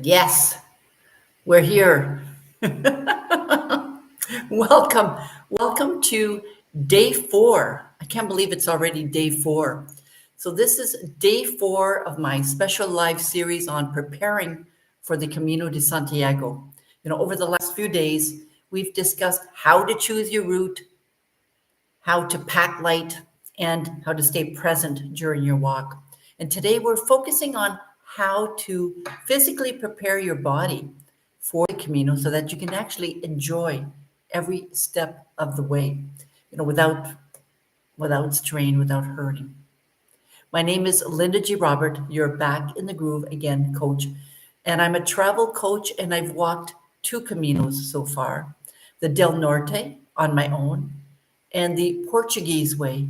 Yes, we're here. Welcome. Welcome to day four. I can't believe it's already day four. So, this is day four of my special live series on preparing for the Camino de Santiago. Over the last few days, we've discussed how to choose your route, how to pack light, and how to stay present during your walk. And today we're focusing on how to physically prepare your body for the Camino so that you can actually enjoy every step of the way, without strain, without hurting. My name is Linda G. Robert. You're back in the groove again, coach. And I'm a travel coach, and I've walked two Caminos so far, the Del Norte on my own, and the Portuguese way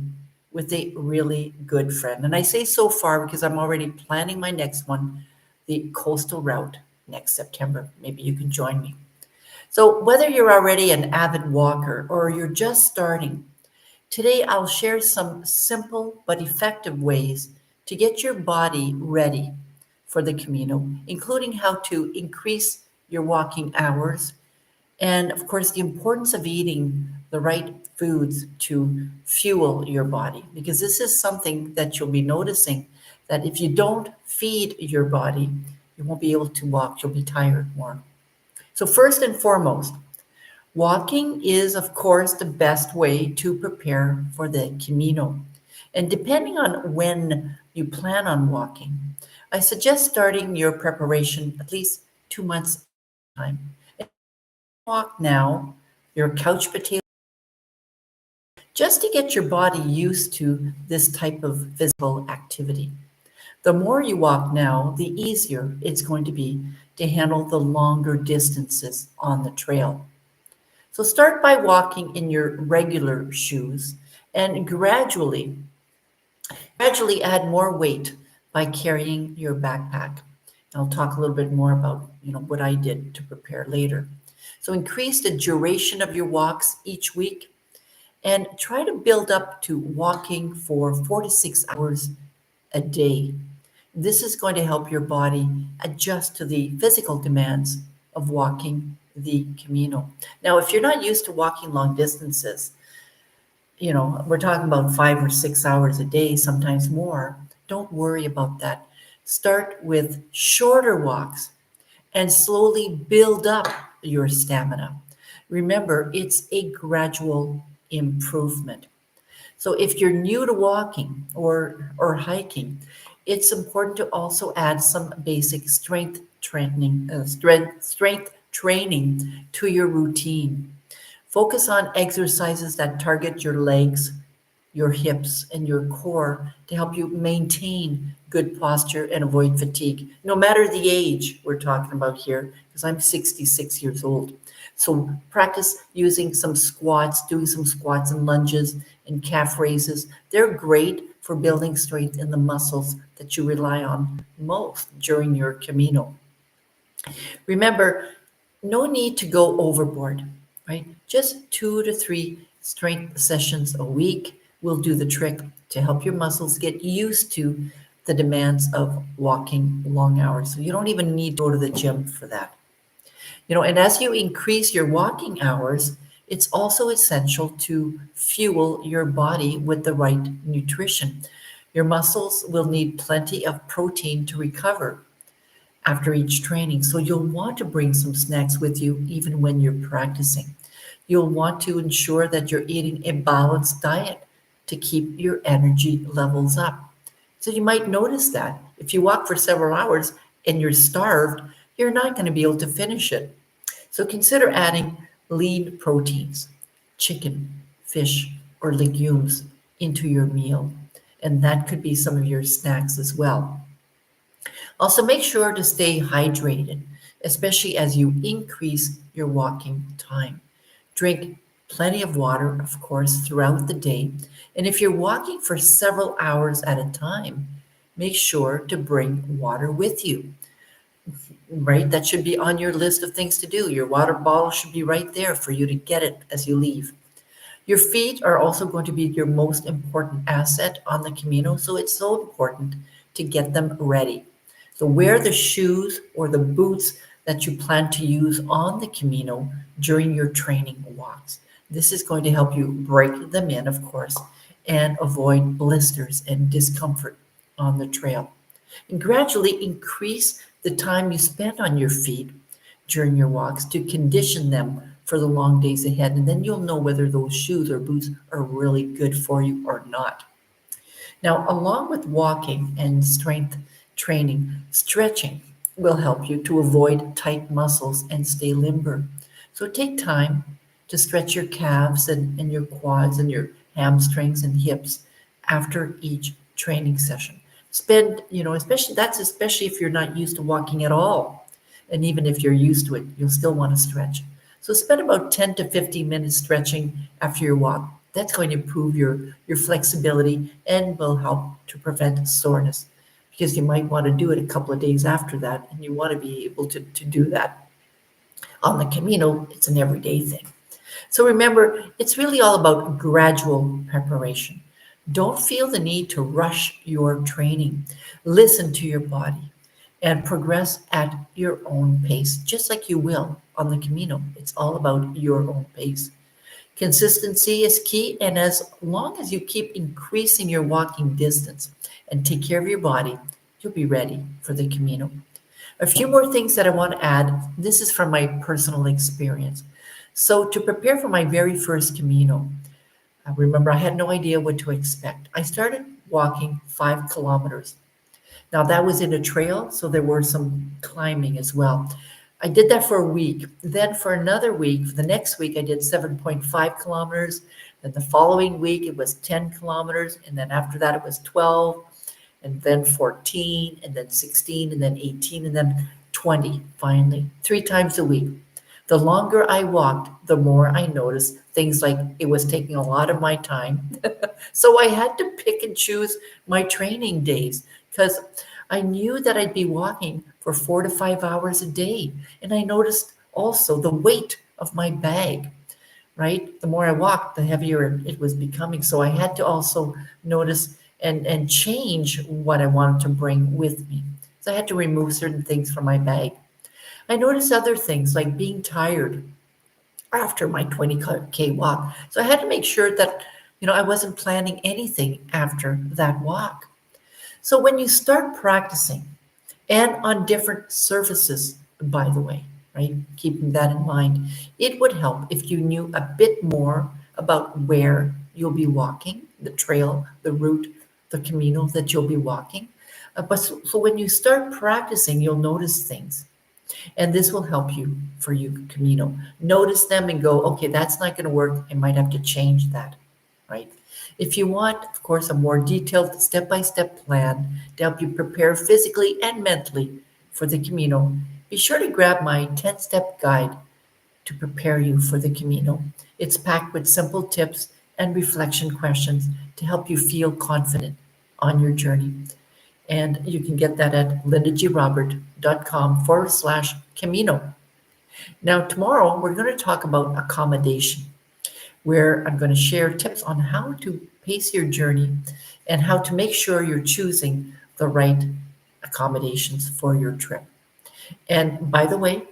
with a really good friend. And I say so far because I'm already planning my next one, the coastal route next September. Maybe you can join me. So, whether you're already an avid walker or you're just starting, today I'll share some simple but effective ways to get your body ready for the Camino, including how to increase your walking hours and, of course, the importance of eating the right foods to fuel your body, because this is something that you'll be noticing that if you don't feed your body, you won't be able to walk, you'll be tired more. So, first and foremost, walking is, of course, the best way to prepare for the Camino. And depending on when you plan on walking, I suggest starting your preparation at least 2 months time. Walk now, your couch potato, just to get your body used to this type of physical activity. The more you walk now, the easier it's going to be to handle the longer distances on the trail. So start by walking in your regular shoes and gradually add more weight by carrying your backpack. I'll talk a little bit more about, what I did to prepare later. So increase the duration of your walks each week and try to build up to walking for 4 to 6 hours a day. This is going to help your body adjust to the physical demands of walking the Camino. Now, if you're not used to walking long distances, we're talking about 5 or 6 hours a day, sometimes more. Don't worry about that. Start with shorter walks and slowly build up your stamina. Remember, it's a gradual improvement. So if you're new to walking or hiking, it's important to also add some basic strength training to your routine. Focus on exercises that target your legs, your hips, and your core to help you maintain good posture and avoid fatigue, no matter the age we're talking about here, because I'm 66 years old. So practice using some squats, doing some squats and lunges and calf raises. They're great for building strength in the muscles that you rely on most during your Camino. Remember, no need to go overboard, right? Just 2 to 3 strength sessions a week will do the trick to help your muscles get used to the demands of walking long hours. So you don't even need to go to the gym for that. And as you increase your walking hours, it's also essential to fuel your body with the right nutrition. Your muscles will need plenty of protein to recover after each training. So you'll want to bring some snacks with you even when you're practicing. You'll want to ensure that you're eating a balanced diet to keep your energy levels up. So you might notice that if you walk for several hours and you're starved, you're not going to be able to finish it. So consider adding lean proteins, chicken, fish, or legumes into your meal. And that could be some of your snacks as well. Also, make sure to stay hydrated, especially as you increase your walking time. Drink plenty of water, of course, throughout the day. And if you're walking for several hours at a time, make sure to bring water with you, right? That should be on your list of things to do. Your water bottle should be right there for you to get it as you leave. Your feet are also going to be your most important asset on the Camino, so it's so important to get them ready. So wear the shoes or the boots that you plan to use on the Camino during your training walks. This is going to help you break them in, of course, and avoid blisters and discomfort on the trail. And gradually increase the time you spend on your feet during your walks to condition them for the long days ahead. And then you'll know whether those shoes or boots are really good for you or not. Now, along with walking and strength training, stretching will help you to avoid tight muscles and stay limber. So take time to stretch your calves and your quads and your hamstrings and hips after each training session. Spend, especially if you're not used to walking at all. And even if you're used to it, you'll still want to stretch. So spend about 10 to 15 minutes stretching after your walk. That's going to improve your flexibility and will help to prevent soreness, because you might want to do it a couple of days after that, and you want to be able to do that. On the Camino, it's an everyday thing. So remember, it's really all about gradual preparation. Don't feel the need to rush your training. Listen to your body and progress at your own pace, just like you will on the Camino. It's all about your own pace. Consistency is key, and as long as you keep increasing your walking distance and take care of your body, you'll be ready for the Camino. A few more things that I want to add. This is from my personal experience. So, to prepare for my very first Camino, remember I had no idea what to expect. I started walking 5 kilometers. Now, that was in a trail, so there were some climbing as well. I did that for a week. Then for another week, for the next week, I did 7.5 kilometers. Then the following week, it was 10 kilometers. And then after that, it was 12, and then 14, and then 16, and then 18, and then 20, finally, 3 times a week. The longer I walked, the more I noticed things like it was taking a lot of my time. So I had to pick and choose my training days because I knew that I'd be walking for 4 to 5 hours a day. And I noticed also the weight of my bag, right? The more I walked, the heavier it was becoming. So I had to also notice and change what I wanted to bring with me. So I had to remove certain things from my bag. I noticed other things like being tired after my 20K walk. So I had to make sure that, I wasn't planning anything after that walk. So when you start practicing, and on different surfaces, by the way, right? Keeping that in mind, it would help if you knew a bit more about where you'll be walking, the trail, the route, the Camino that you'll be walking. So when you start practicing, you'll notice things. And this will help you for your Camino. Notice them and go, okay, that's not going to work. I might have to change that, right? If you want, of course, a more detailed step-by-step plan to help you prepare physically and mentally for the Camino, be sure to grab my 10-step guide to prepare you for the Camino. It's packed with simple tips and reflection questions to help you feel confident on your journey. And you can get that at lindagrobert.com/Camino. Now, tomorrow, we're going to talk about accommodation, where I'm going to share tips on how to pace your journey and how to make sure you're choosing the right accommodations for your trip. And by the way,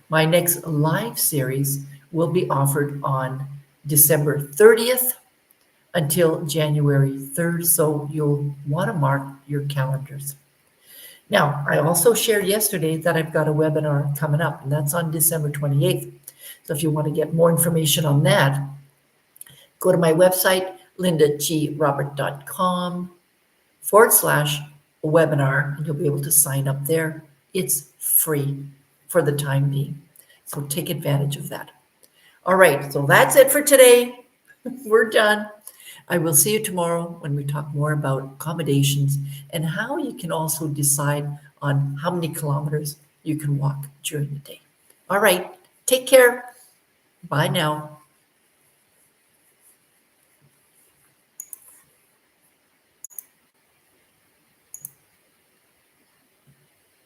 my next live series will be offered on December 30th until January 3rd, so you'll want to mark your calendars. Now, I also shared yesterday that I've got a webinar coming up, and that's on December 28th. So if you want to get more information on that, go to my website, lindagrobert.com/webinar, and you'll be able to sign up there. It's free for the time being. So take advantage of that. All right, so that's it for today. We're done. I will see you tomorrow when we talk more about accommodations and how you can also decide on how many kilometers you can walk during the day. All right, take care. Bye now.